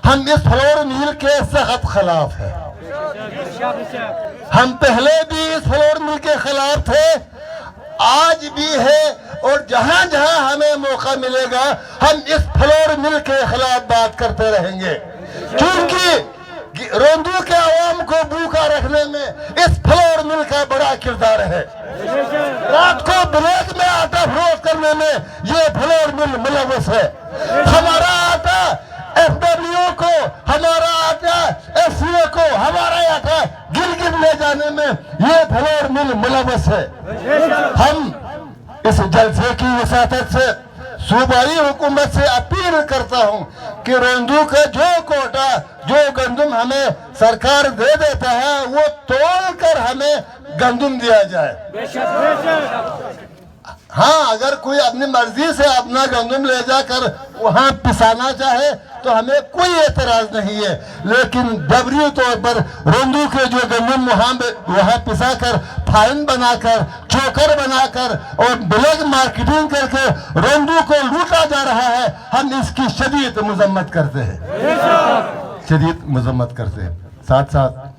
हम इस flour mill के सख्त खिलाफ हैं। हम पहले भी इस फ्लोर मिल के खिलाफ थे, आज भी है, और जहां जहां हमें मौका मिलेगा हम इस फ्लोर मिल के खिलाफ बात करते रहेंगे, क्योंकि रोंदू के आवाम को भूखा रखने में इस फ्लोर मिल का बड़ा किरदार है। रात को ब्रेक में आटा फरोख्त करने में ये फ्लोर मिल मुलव्वस है। हमारा आटा FW को, हमारा आटा FCA को, हमारा आटा गिरगिट ले जाने में ये फ्लोर मिल मुलव्वस है। हम इस जलसे की वसातत से सूबाई हुकूमत से अपील करता हूं कि रोंदू का जो कोटा, जो गंदम हमें सरकार दे देता है वो तोल कर हमें गंदम दिया जाए। हाँ, अगर कोई अपनी मर्जी से अपना गंदम ले जाकर वहां पिसाना चाहे तो हमें कोई एतराज नहीं है, लेकिन जबरी तौर पर रोंदू के जो गंदम वहां पिसा कर फाइन बनाकर, चोकर बनाकर और ब्लैक मार्केटिंग करके रोंदू को लूटा जा रहा है, हम इसकी शदीद मजम्मत करते हैं, शदीद मजम्मत करते हैं। साथ साथ